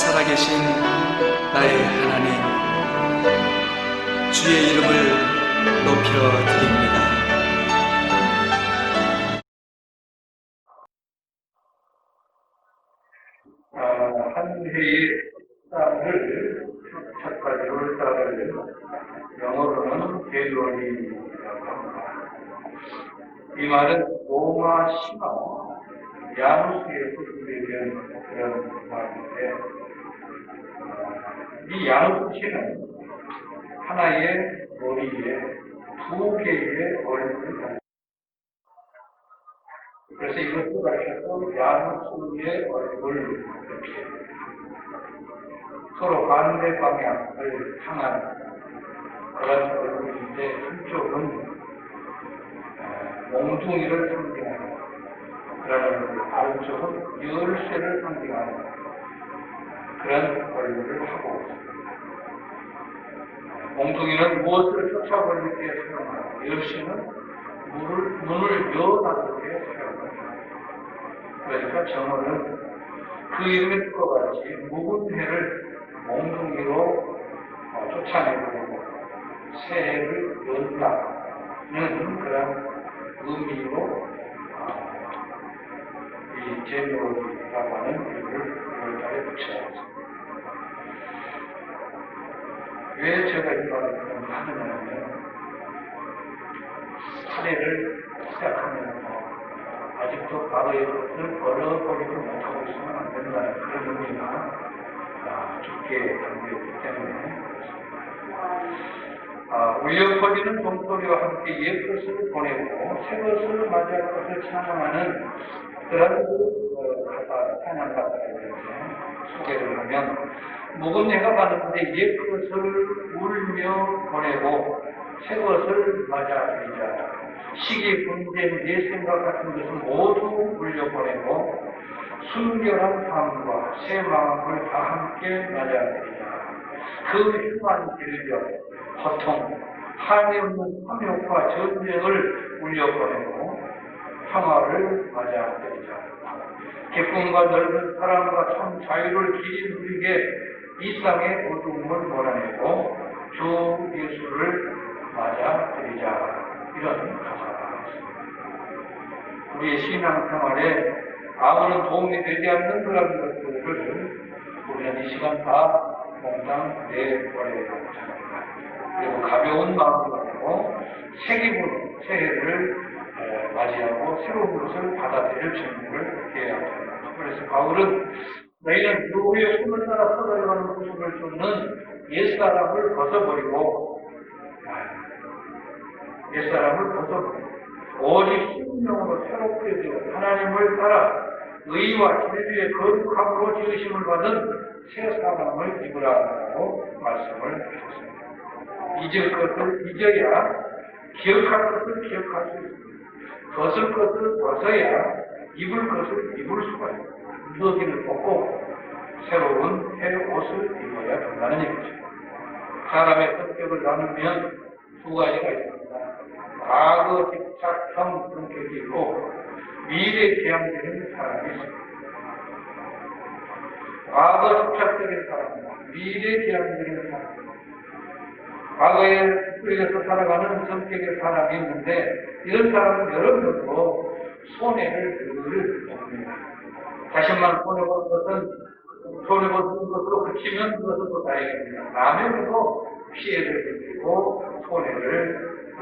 살아계신 나의 하나님, 주의 이름을 높여드립니다. 한 해의 숫자를 첫달 1월달을 영어로는 페브루아리라고 합니다. 이 말은 로마 신화 야누스에서 유래된 그런 말인데, 이 야누스 신은 하나의 머리에 두 개의 얼굴이 달려, 그래서 이것도 가르쳐서 야누스의 얼굴, 이렇게 서로 반대 방향을 향한 그런 얼굴인데, 한쪽은 몽둥이를 상징하는 그런 얼굴, 다른 쪽은 열쇠를 상징하는 그런 얼굴을 하고 있습니다. 몽둥이는 무엇을 쫓아버릴 때 사용하고, 열쇠는 문을 여닫을 때 사용합니다. 그러니까 정어는 그 이름의 뜻과 같이 묵은 해를 몽둥이로 쫓아내고 새해를 연다는 그런 의미로 이 제묘라고 하는 이름을 6월달에 붙여왔습니다. 왜 제가 이 말을 하느냐면, 한 해를 시작하면서 아직도 과거의 것을 버려버리지 못하고 있으면 안 된다는 그런 의미가 깊게 담겨있기 때문에 울려 퍼지는 종소리와 함께 옛 것을 보내고 새 것을 맞이할 것을 찬양하는 그런 찬양 가사에 대해서 소개를 하면, 묵은 해가 가는데 옛 것을 울며 보내고 새 것을 맞아들이자, 시기, 분쟁, 내 생각 같은 것을 모두 울려 보내고 순결한 삶과 새 마음을 다 함께 맞아들이자, 그 흉한 질병, 고통, 한이 없는 탐욕과 전쟁을 울려보내고 평화를 맞아들이자, 기쁨과 넓은 사랑과 참 자유를 길이 누리게 이 땅의 어두움을 몰아내고 주 예수를 맞아들이자, 이런 가사가 있습니다. 우리의 신앙생활에 아무런 도움이 되지 않는 그런 것들을 우리는 이 시간 다 몽땅 내버려야 합니다. 그리고 가벼운 마음을 가지고 새 기분, 새해를 맞이하고 새로운 것을 받아들일 준비를 해야 합니다. 그래서 바울은 너희는 누구의 손을 따라 서러져가는 모습을 쫓는 옛사람을 벗어버리고 오직 신령으로 새롭게 되어 하나님을 따라 의와 진리의 거룩함으로 지으심을 받은 새 사람을 입으라고 말씀을 하셨습니다. 잊을 것을 잊어야 기억할 것을 기억할 수 있습니다. 벗을 것을 벗어야 입을 것을 입을 수가 있습니다. 무더기를 벗고 새로운 새 옷을 입어야 된다는 얘기죠. 사람의 성격을 나누면 두 가지가 있습니다. 과거 집착형 성격이 있고 미래 지향적인 사람이 있습니다. 과거 집착적인 사람과 미래 지향적인 사람, 과거에 끌려서 살아가는 성격의 사람이 있는데, 이런 사람은 여러 명으로 손해를 늘 봅니다. 자신만 손해본 것으로 그치면 그것은 또 다행입니다. 남에게도 피해를 입히고 손해를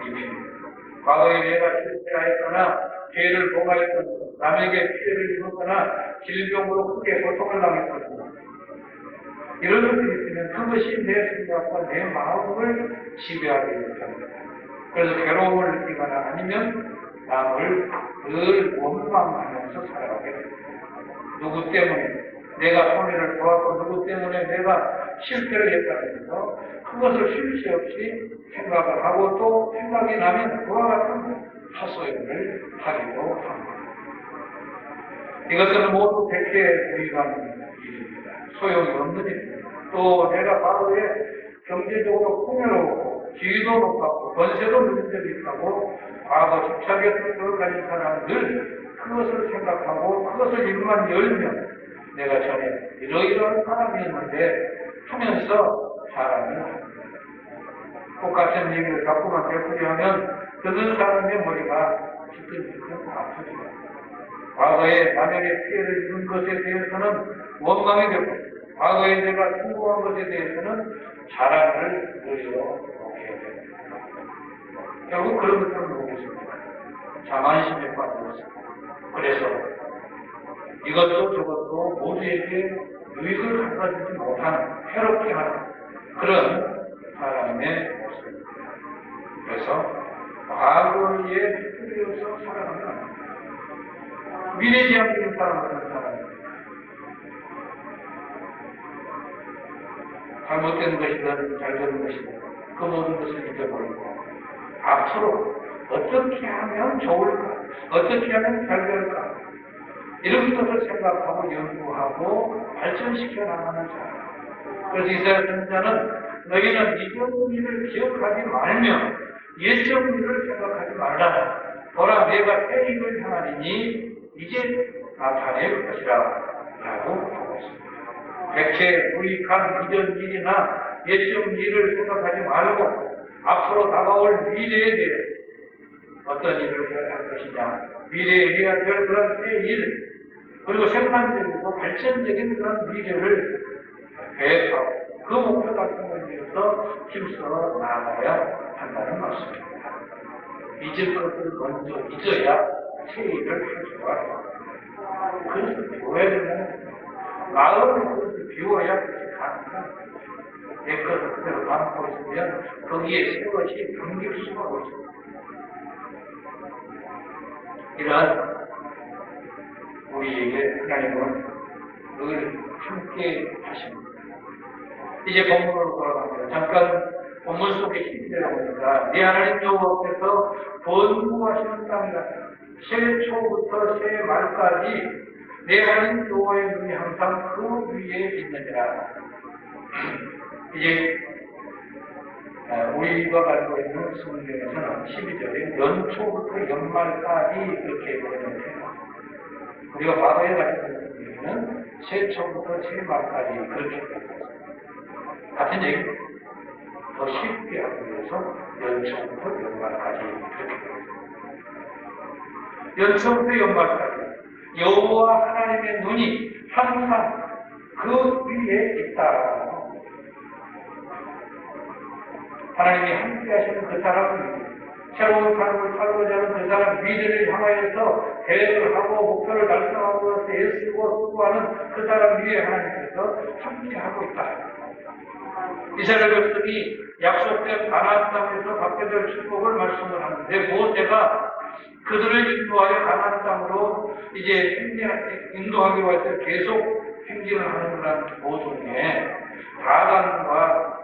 입힙니다. 과거에 내가 실패하였거나 죄를 범하였거나 남에게 피해를 입었거나 질병으로 크게 고통을 당했거나 이런 것들이 있으면 그것이 내 생각과 내 마음을 지배하게 됩니다. 그래서 괴로움을 느끼거나 아니면 남을 늘 원망하면서 살아가게 됩니다. 누구 때문에 내가 손해를 보았고 누구 때문에 내가 실패를 했다면서 그것을 쉴 새 없이 생각을 하고 또 생각이 나면 그와 같은 하소연을 하기도 합니다. 이것들은 모두 백해 무익한 일입니다. 소용이 없는 일입니다. 또 내가 과거에 경제적으로 풍요롭고 지위도 높았고 권세도 누린 적이 있다고 과거 집착의 성격을 가진 사람은 늘 그것을 생각하고 그것을 입만 열면 내가 전에 이러이러한 사람이었는데 하면서 사람은 똑같은 얘기를 자꾸만 되풀이하면 듣는 사람의 머리가 지끈지끈 아프죠. 과거에 남에게 피해를 입은 것에 대해서는 원망이 되고 과거에 내가 성공한 것에 대해서는 자랑을 누리게 됩니다. 결국 그런 것들을 보겠습니다. 자만심에 빠져있습니다. 그래서 이것도 저것도 모두에게 유익을 가져주지 못하는 해롭게 하는 그런 사람의 모습입니다. 그래서 과거에 휘둘려서 살아가면 안 됩니다. 미래지향적인 사람은 사람입니다. 잘못된 것이든 잘된 것이든 그 모든 것을 잊어버리고 앞으로 어떻게 하면 좋을까? 어떻게 하면 잘 될까? 이런 것을 생각하고 연구하고 발전시켜 나가는 사람. 그래서 이사야 선지자는 너희는 이전 일을 기억하지 말며 예전 일을 생각하지 말라. 보라 내가 새 일을 향하리니 이제 나타낼 것이라 라고 하고 있습니다. 백해 무익한 이전 일이나 예전 일을 생각하지 말고 앞으로 다가올 미래에 대해 어떤 일을 해야 할 것이냐, 미래에 해야 될 그런 새 일, 그리고 생산적이고 발전적인 그런 미래를 계획하고 그 목표 달성을 위해서 힘써 나아가야 한다는 말씀입니다. 잊을 것을 먼저 잊어야 새 일을 할 수가 있습니다. 그것을 비워야 된다는 마음의 그것을 비워야 그것이 가능합니다. 내 것을 그대로 담고 있으면 거기에 새 것이 담길 수가 없습니다. 이러한 우리에게 하나님은 늘 함께 하십니다. 이제 본문으로 돌아갑니다. 잠깐 본문 속에 힘내다 보니까 내 하나님 여호와 앞에서 번구하시는 땅이라 새 초부터 새 말까지 내 하나님 여호와의 눈이 항상 그 위에 있느니라. 이제 우리가 가지고 있는 성경에서는 12절에 연초부터 연말까지 이렇게 번역해요. 우리가 과거에 가지고 있는 성경에는 새초부터 새말까지 그렇게 번역했습니다. 같은 얘기입니다. 더 쉽게 하기 위해서 연초부터 연말까지 그렇게 번역했습니다. 연초부터 연말까지 여호와 하나님의 눈이 항상 그 위에 있다. 하나님이 함께 하시는 그 사람은 새로운 삶을 살고자 하는 그 사람 미래를 향하여서 계획을 하고 목표를 달성하고 애쓰고 수고하는 그 사람 위에 하나님께서 함께 하고 있다. 이스라엘 백성이 약속된 가나안 땅에서 받게 될 축복을 말씀을 하는데 모세가 그들을 인도하여 가나안 땅으로 이제 인도하기 위해서 계속 행진을 하는 그런 도중에 다단과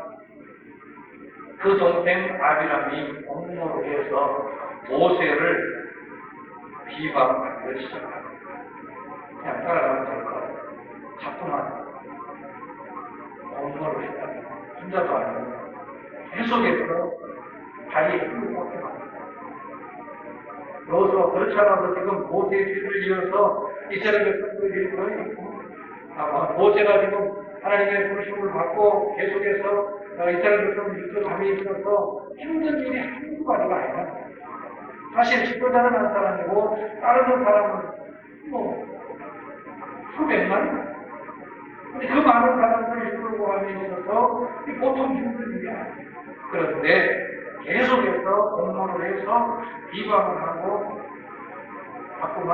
그 동생 아비람이 공모를 해서 모세를 비방하기 시작합니다. 그냥 따라가면 될 것 같아요. 자꾸만 공모를 했다. 혼자도 아니고 계속해서 자기의 힘을 뻗게 합니다. 여기서 그렇지 않아도 지금 모세의 뒤를 이어서 이스라엘 백성들이 있고 모세가 지금 하나님의 부르심을 받고 계속해서 이스라엘 백성을 이끌어감이 있어서 힘든 일이 한두 가지가 아니라 사실 지도자는 한 사람이고 따르는 사람은 수백만. 근데 그 많은 사람들을 이끌고 감이 있어서 보통 힘든 일이 아니에요. 그런데 계속해서 공모를 해서 비방을 하고 자꾸만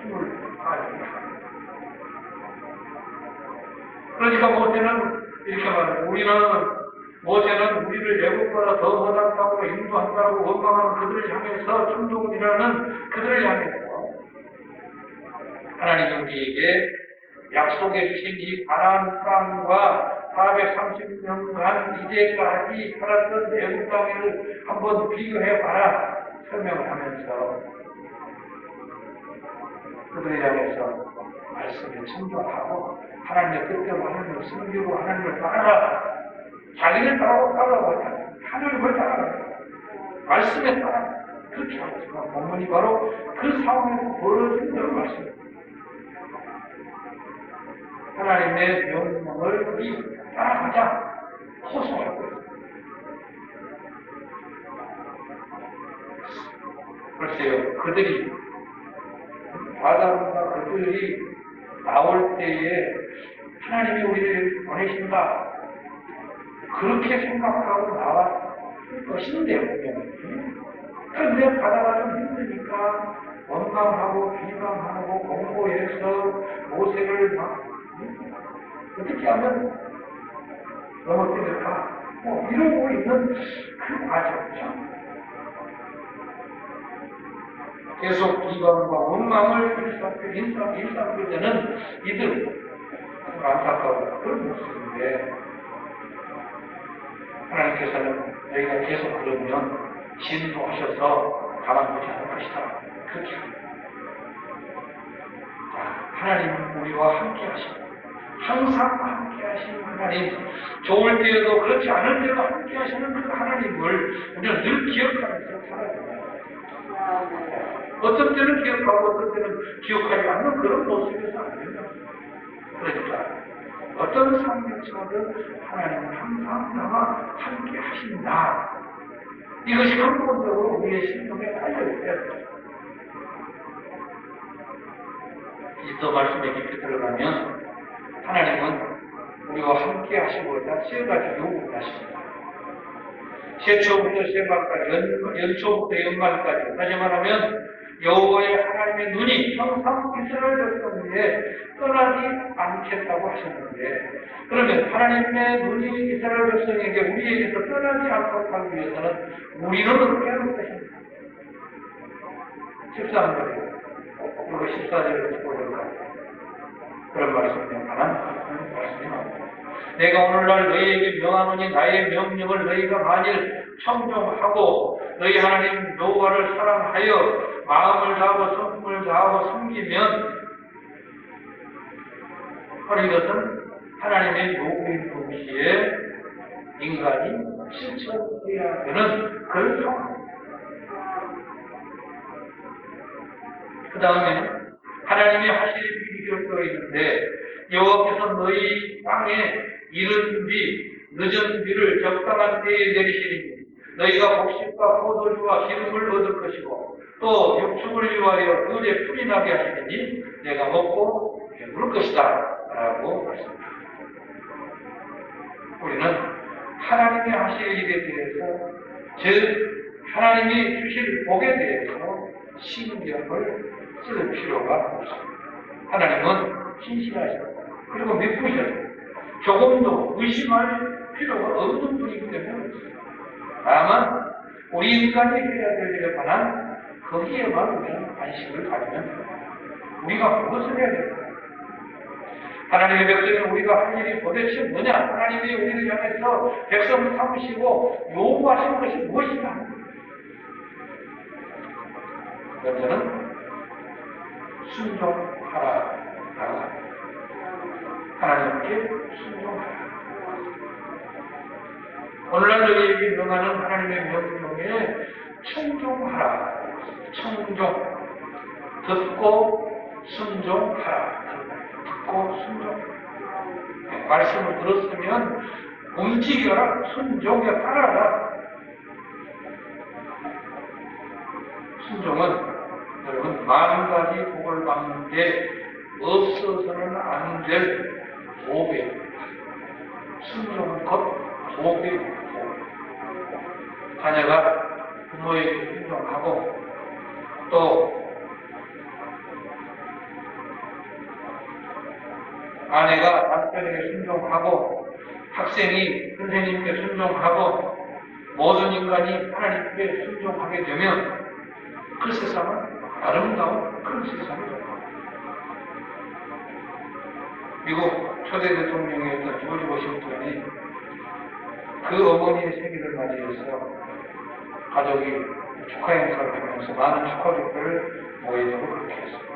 힘을 가집니다. 그러니까 모세는 이렇게 말해요. 모세는 우리를 애국보다 더 못한 땅으로 인도한다고 원망하는 그들을 향해서 충동을 일하는 그들을 향해서 하나님이 우리에게 약속해 주신 이 가나안 땅과 430년간 이제까지 살았던 애국 땅을 한번 비교해 봐라 설명을 하면서 그들을 향해서 말씀을 청정하고 하나님의 뜻대로 하나님을 섬기고 하나님을 따라가. 자기를 따라가고 하나님을 따라가. 말씀에 따라. 그렇게 하고 있지만 본문이 바로 그 상황에서 벌어진 그런 말씀입니다. 하나님의 명령을 우리 따라가자 호소하고 있습니다. 글쎄요, 그들이 아담과 그들이 나올 때에 하나님이 우리를 보내신다 그렇게 생각하고 나왔을 것인데 분명히. 그런데 가다가 좀 힘드니까 원망하고 비방하고 공고해서 모세를 막 어떻게 하면 넘어뜨릴까 이러고 있는 그 과정이죠. 계속 비방과 원망을 일삼을 때는 이들 안타까운 그런 모습인데 하나님께서는 너희가 계속 그러면 진노하셔서 가만두지 않을 것이다. 그렇게 합니다. 자, 하나님은 우리와 함께 하십니다. 항상 함께 하시는 하나님, 좋을 때에도 그렇지 않을 때도 함께 하시는 그 하나님을 우리는 늘 기억하면서 살아야 됩니다. 어떤 때는 기억하고 어떤 때는 기억하지 않는 그런 모습에서 안 된다. 그러니까 어떤 상황에서든 하나님은 항상 나와 함께 하신다. 이것이 근본적으로 우리의 신경에 깔려있어요. 더 말씀에 깊이 들어가면 하나님은 우리와 함께 하시고자 세 가지 요구를 하십니다. 세초부터 세말까지, 연초부터 연말까지, 다시 말하면 여호와의 하나님의 눈이 항상 이스라엘 백성 위에 떠나지 않겠다고 하셨는데, 그러면 하나님의 눈이 이스라엘 백성에게 우리에게서 떠나지 않도록 하기 위해서는 우리는 어떻게 하는 것입니까? 13절에 그리고 14절에 보도록 그런 말씀이 하나님 말씀이 나옵니다. 내가 오늘날 너희에게 명하노니 나의 명령을 너희가 만일 청종하고 너희 하나님 여호와를 사랑하여 마음을 다하고 성품을 다하고 섬기면 바로 이것은 하나님의 요구인 동시에 인간이 실천해야 되는 그런 상황입니다. 그 다음에 하나님이 하실 일이 결정되어 있는데 여호와께서 너희 땅에 이른 비, 늦은 비를 적당한 때에 내리시니 너희가 곡식과 포도주와 기름을 얻을 것이고 또 육축을 위하여 들에 풀이 나게 하시니 내가 먹고 배부를 것이다 라고 말씀합니다. 우리는 하나님이 하실 일에 대해서 즉 하나님이 주실 복에 대해서 신경을 쓸 필요가 없습니다. 하나님은 신실하시고 그리고 믿으셔서 조금도 의심할 필요가 없는 분이기 때문에 다만 우리 인간이 해야 될 일에 관한 거기에만 우리는 관심을 가지면 됩니다. 우리가 무엇을 해야 될까? 하나님의 백성은 우리가 할 일이 도대체 뭐냐? 하나님이 우리를 향해서 백성을 삼으시고 요구하시는 것이 무엇인가? 먼저는 순종하라라고 합니다. 하나님께 순종하라. 오늘날 너희에게 명하는 하나님의 명령에 청종하라. 청종. 듣고 순종하라. 듣고 순종. 말씀을 들었으면 움직여라. 순종에 따라라. 순종은 여러분 만 가지 복을 받는데 없어서는 안 될 복입니다. 순종은 곧 복입니다. 자녀가 부모에게 순종하고 또 아내가 남편에게 순종하고 학생이 선생님께 순종하고 모든 인간이 하나님께 순종하게 되면 그 세상은 아름다운 그런 세상이 됩니다. 미국 초대 대통령이었던 조지 워싱턴이 그 어머니의 생일을 맞이해서 가족이 축하 행사를 하면서 많은 축하 객들을 모이려고 그렇게 했습니다.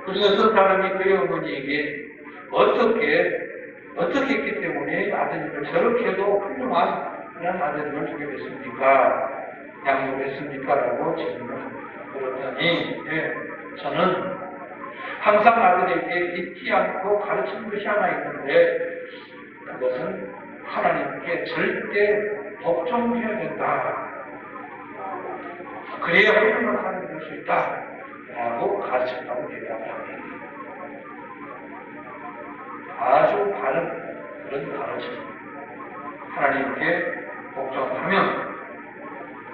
그중에 어떤 사람이 그의 어머니에게 어떻게 했기 때문에 아드님을 저렇게도 훌륭한 그런 아드님을 주게 됐습니까? 양육했습니까? 라고 질문을 합니다. 그랬더니 저는 항상 아들에게 잊지 않고 가르치는 것이 하나 있는데 그것은 하나님께 절대 복종해야 된다. 그래야 훌륭한 사람이 될 수 있다. 라고 가르쳤다고 대답합니다. 아주 바른 그런 가르침. 하나님께 복종하면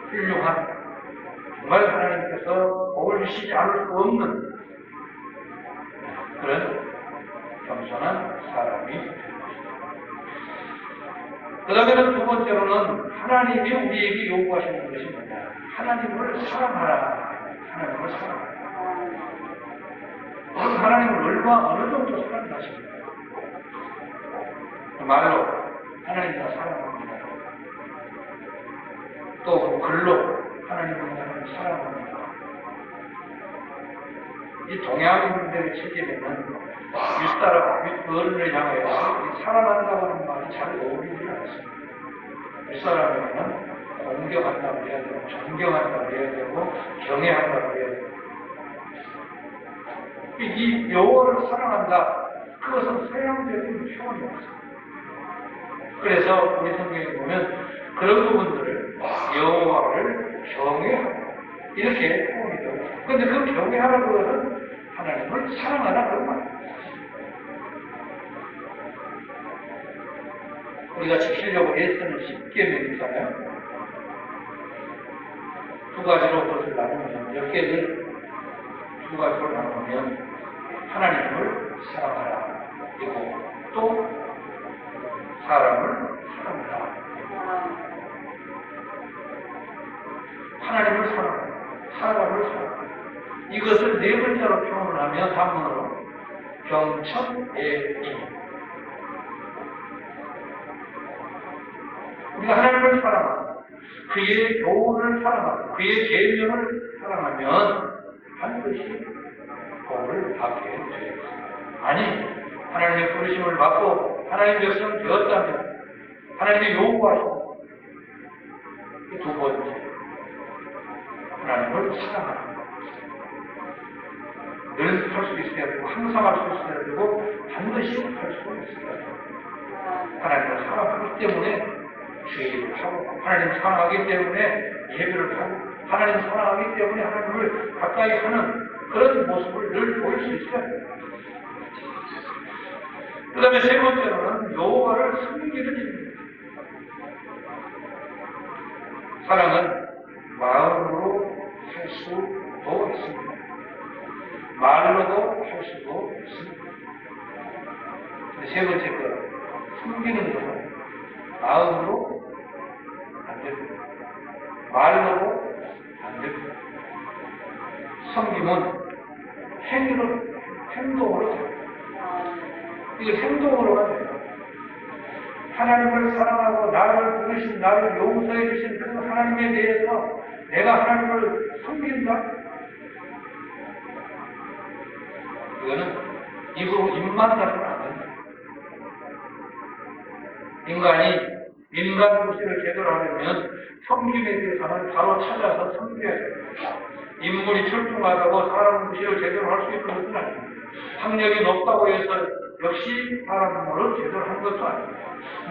훌륭한, 정말 하나님께서 복을 주시지 않을 수 없는 그런 겸손한 사람이 됩니다. 그 다음에는 두 번째로는 하나님이 우리에게 요구하시는 것이 뭐냐. 하나님을 사랑하라. 하나님을 사랑하라. 그럼 하나님을 어느 정도 사랑하십니까? 말로 하나님을 사랑합니다. 또 글로 하나님을 사랑합니다. 이 동양인들의 체계에는 윗사람을 향하여 사랑한다고 하는 말이 잘 어울리지 않습니다. 윗사람에게는 공경한다고 해야 되고, 존경한다고 해야 되고, 경외한다고 해야 되고. 이 여호와를 사랑한다. 그것은 서양적인 표현이었습니다. 그래서 우리 성경에 보면 그런 부분들을 여호와를 경외하고 이렇게 표현이 되고, 그런데 그 경외하라는 것은 하나님을 사랑하라 그런 말입니다. 우리가 지키려고 애쓰는 10계명이잖아요. 두 가지로 그것을 나누면 10개를 두 가지로 나누면 하나님을 사랑하라. 그리고 또 사람을 사랑하라. 하나님을 사랑하라. 사람을 사랑하라. 이것을 네 글자로 표현을 하면 단문으로 경천애인. 우리가 하나님을 사랑하고 그의 교훈을 사랑하고 그의 계명을 사랑하면 반드시 복을 받게 되겠습니다. 아니, 하나님의 부르심을 받고 하나님의 백성 되었다면 하나님의 요구하시는 두 번째, 하나님을 사랑하는 것. 늘 할 수 있어야 되고 항상 할 수 있어야 되고 반드시 할 수 있어야 되고, 하나님을 사랑하기 때문에 주의를 하고, 하나님을 사랑하기 때문에 예배를 하고, 하나님을 사랑하기 때문에 하나님을 가까이 하는 그런 모습을 늘 보일 수 있어야 됩니다. 그 다음에 세 번째로는 여호와를 섬기는 일입니다. 사랑은 마음으로 할 수도 있습니다. 말로도 할 수도 있습니다. 세 번째 거, 섬기는 것은 마음으로 안 됩니다. 말로도 안 됩니다. 섬김은 행동으로 됩니다. 이거 행동으로가 돼요. 하나님을 사랑하고 나를 부르신, 나를 용서해 주신 그 하나님에 대해서 내가 하나님을 섬긴다? 이거는 입으로 입만 가지고는 안 된다. 인간이 인간 구실을 제대로 하려면 섬김에 대해서는 바로 찾아서 섬겨야 됩니다. 인물이 출중하다고 사람 구실을 제대로 할 수 있는 것은 아닙니다. 학력이 높다고 해서 역시 사람 구실을 제대로 한 것도 아닙니다.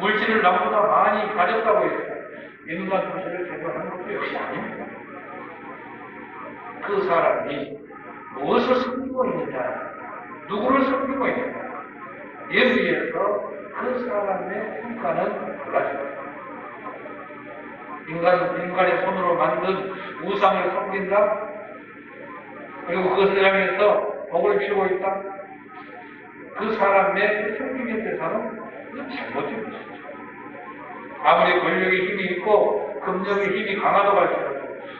물질을 나보다 많이 가졌다고 해서 인간 구실을 제대로 하는 것도 역시 아닙니다. 그 사람이 무엇을 섬기고 있느냐, 누구를 섬기고 있느냐, 이에 의해서 그 사람의 평가는 달라집니다. 인간의 손으로 만든 우상을 섬긴다? 그리고 그것을 향해서 복을 피우고 있다? 그 사람의 섬김에 대해서는 잘못된 것이죠. 아무리 권력의 힘이 있고 금력의 힘이 강하다고 할지라도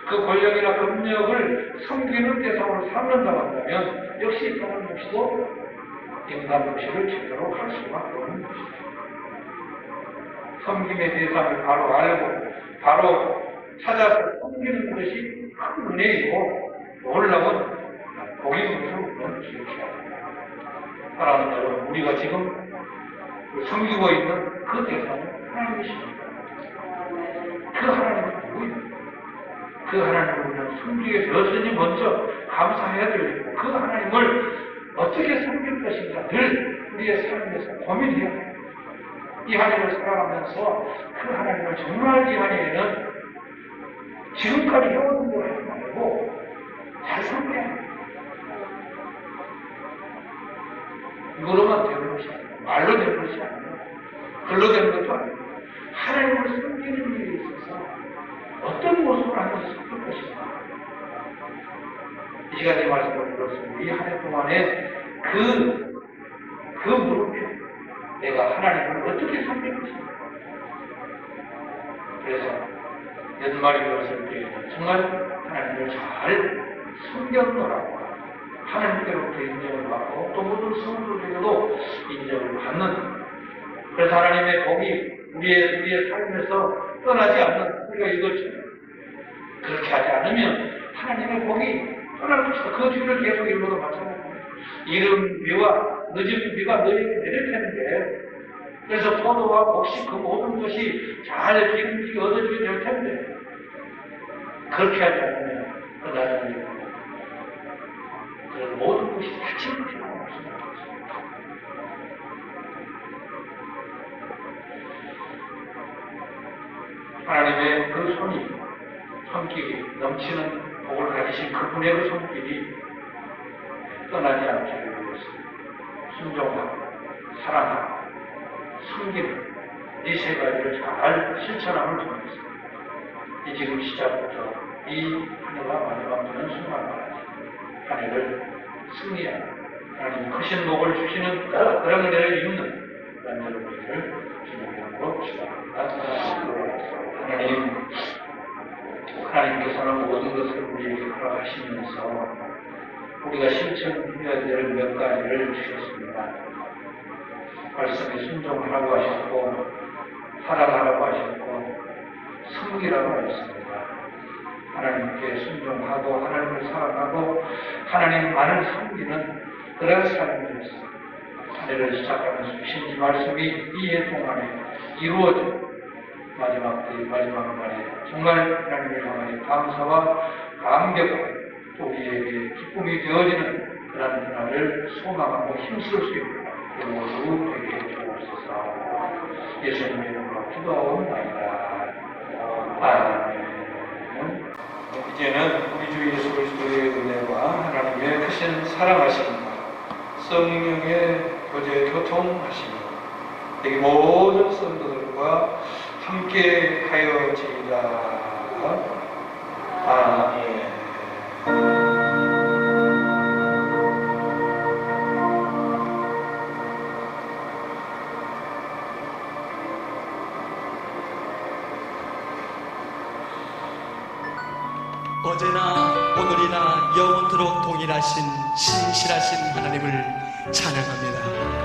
그 권력이나 금력을 섬기는 대상으로 삼는다고 한다면 역시 그런 것이도 인간 무시를 제대로 할 수밖에 없는 것이죠. 섬김의 대상을 바로 알고 바로 찾아서 섬기는 것이 큰 은혜이고 놀라운 복인 것을 우리는 기억해야 합니다. 사랑하는 여러분, 우리가 지금 섬기고 있는 그 대상은 하나님이십니다. 그 하나님은 누구입니까? 그 하나님을 우리는 섬기게 되었으니 먼저 감사해야 되고, 그 하나님을 어떻게 섬길 것인가 늘 우리의 삶에서 고민해야 돼요. 이 한 해를 살아가면서 그 하나님을 정말 이 한 해에는 지금까지 해오는 대로 하지 말고 잘 섬겨야 돼요. 이거로만 되는 것이 아니고 말로 되는 것이 아니고 글로 되는 것도 아니고 하나님을 섬기는 일에 있어서 어떤 모습을 하면서 섬길 것인가. 이 시간에 말씀을 들었습니다. 이 한 해 동안에 그 물음표, 내가 하나님을 어떻게 섬길 것인가. 그래서 연말이 되었을 때 정말 하나님을 잘 섬겼노라고 하나님께로부터 인정을 받고 또 모든 성도들에게도 인정을 받는, 그래서 하나님의 복이 우리의 삶에서 떠나지 않는, 우리가 이것처럼 그렇게 하지 않으면 하나님의 복이 떠날 것이다. 그 뒤를 계속 일로도 마찬가지입니다. 이른 비와 늦은 비가 너희에게 내릴 텐데, 그래서 포도와 곡식 그 모든 것이 잘 기름지게 얻어지게 될 텐데, 그렇게 하지 않으면 그 나중에 그 모든 것이 다칠 것이라고 말씀하셨습니다. 하나님의 그 손이, 손길이, 넘치는 복을 가지신 그분의 그 손길이 떠나지 않기를 위해서 순종하고 사랑하고 섬기는 이 세 가지를 잘 실천함을 통해서 이 지금 시작부터 이 한 해가 마지막 되는 순간까지 한 해를 승리하는, 하나님 크신 복을 주시는 그런 은혜를 입는 그런 여러분들 주님으로 축원합니다. 하나님께서는 모든 것을 우리에게 허락하시면서 우리가 실천해야 될 몇 가지를 주셨습니다. 말씀에 순종하라고 하셨고, 사랑하라고 하셨고, 섬기라고 하셨습니다. 하나님께 순종하고 하나님을 사랑하고 하나님만을 섬기는 그런 삶을 위해서 한 해를 시작하면서 주신 이 말씀이 이 해 동안에 이루어져 마지막 날에 정말 하나님을 향하여 감사와 감격과 또 우리에게 기쁨이 되어지는 그런 날을 소망하고 힘쓸 수 있는 우리 모두 되게 해주옵소서. 예수님의 이름으로 기도하옵나이다. 아멘. 이제는 우리 주 예수 그리스도의 은혜와 하나님의 크신 사랑하심과 성령의 교제 교통하심이 여기 모든 성도들과 함께 하여지리라. 아멘. 어제나 오늘이나 영원토록 동일하신 신실하신 하나님을 찬양합니다.